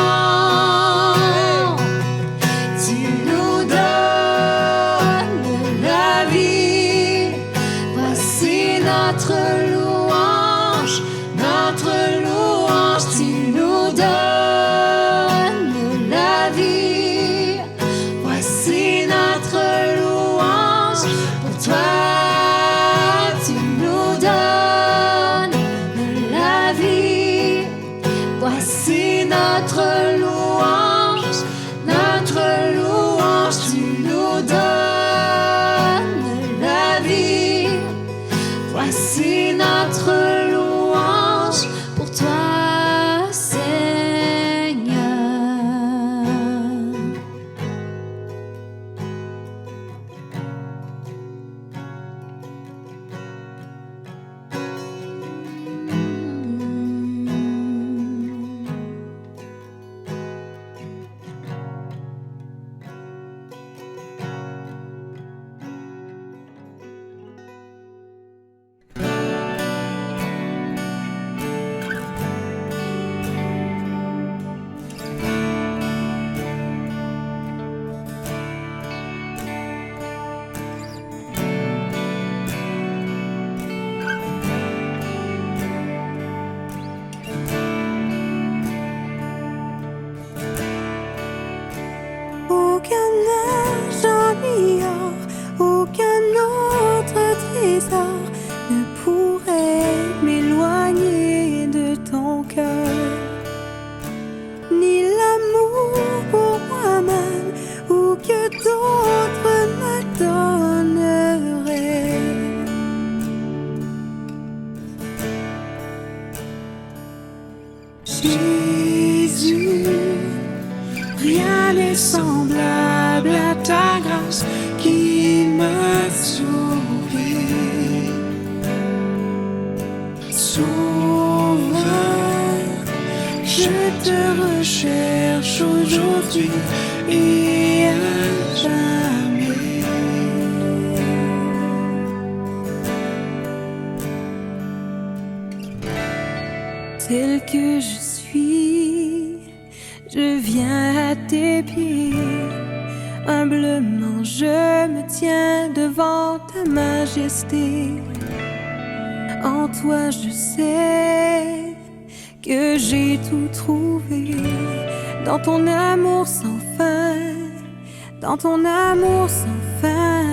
tu nous donnes la vie. Voici notre louange, tu nous donnes. Voici notre louange, tu nous donnes la vie. Voici notre louange pour toi, Seigneur. trésors ne pourrait m'éloigner de ton cœur, ni l'amour pour moi-même ou que d'autres me donneraient. Jésus, rien n'est semblable à ta grâce qui m'a sauvé. Sauveur, je te recherche aujourd'hui et à jamais. Tel que je suis, je viens à tes pieds. Humblement je me tiens devant ta majesté. En toi je sais que j'ai tout trouvé. Dans ton amour sans fin, dans ton amour sans fin.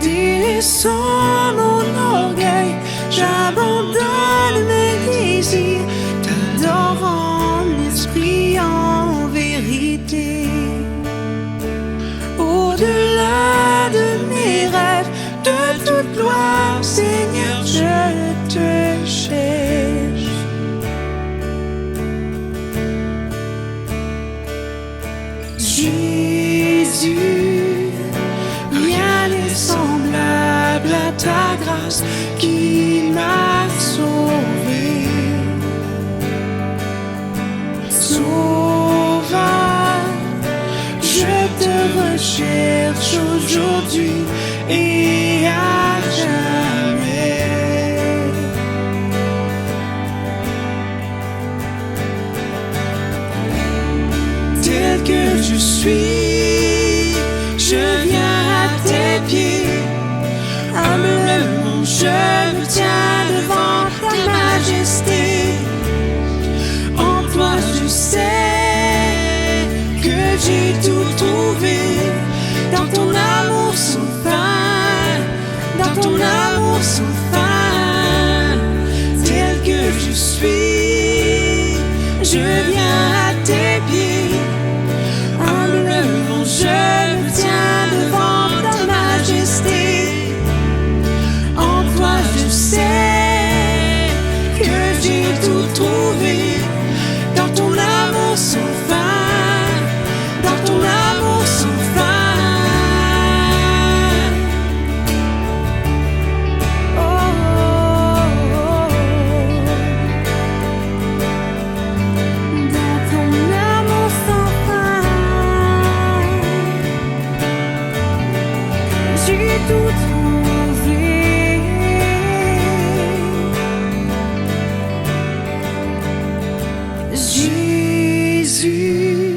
Délaissant mon orgueil, j'abandonne mes désirs, t'adore en esprit, en vérité. Au-delà de mes rêves, de toute gloire, Seigneur, je te cherche. Jésus, rien n'est semblable à ta grâce qui m'a sauvé. Sauveur, je te recherche aujourd'hui et à jamais. Tel que je suis, je viens à tes pieds. Humblement je me tiens devant ta majesté. En toi je sais que j'ai tout trouvé. Dans ton amour sans fin, dans ton amour sans fin. Tel que je suis, je viens à tes pieds. Humblement je me tiens devant ta majesté. En toi je sais que j'ai tout trouvé. Dans ton amour sans fin, dans ton amour sans fin. Oh, oh, oh. Dans ton amour sans fin, j'ai tout trouvé. Jésus,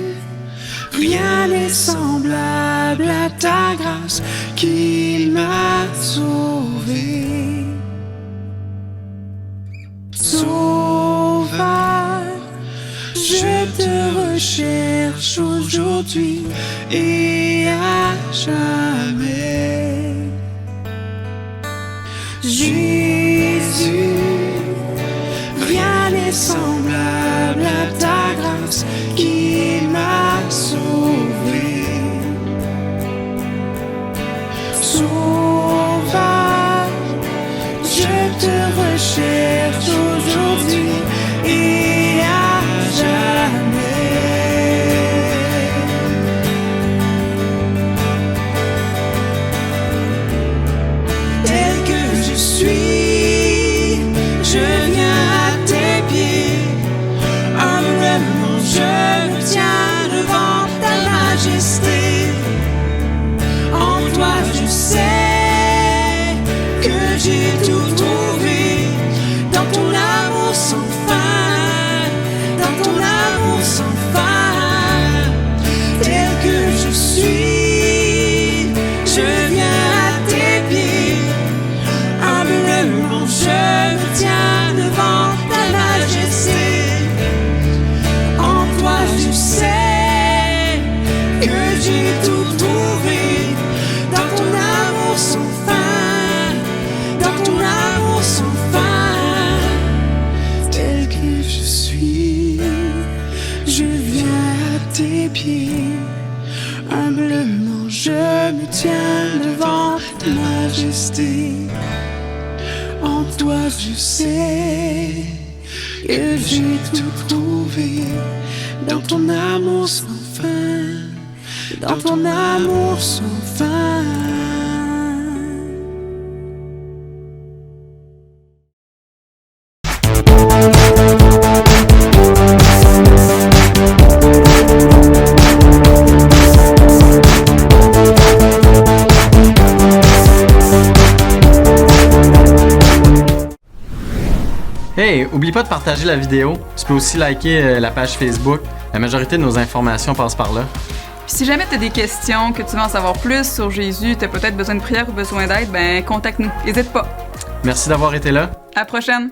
rien n'est semblable à ta grâce qui m'a sauvé. Sauveur, je te recherche aujourd'hui et à jamais. Jésus, rien n'est semblable à ta grâce qui m'a sauvé. Sauveur, je te recherche aujourd'hui et à jamais. Tel que je suis, je viens à tes pieds. Humblement je me tiens devant ta majesté. En toi je sais que j'ai tout trouvé. Dans ton amour sans fin, dans ton amour sans fin. Tel que je suis, je viens à tes pieds. Humblement je me tiens devant ta majesté. tes pieds. Humblement je me tiens devant ta majesté. En toi je sais que j'ai tout trouvé. Dans ton amour sans fin, dans ton amour sans fin. Hey, oublie pas de partager la vidéo. Tu peux aussi liker la page Facebook. La majorité de nos informations passent par là. Puis si jamais tu as des questions, que tu veux en savoir plus sur Jésus, tu as peut-être besoin de prière ou besoin d'aide, ben contacte-nous. N'hésite pas. Merci d'avoir été là. À la prochaine!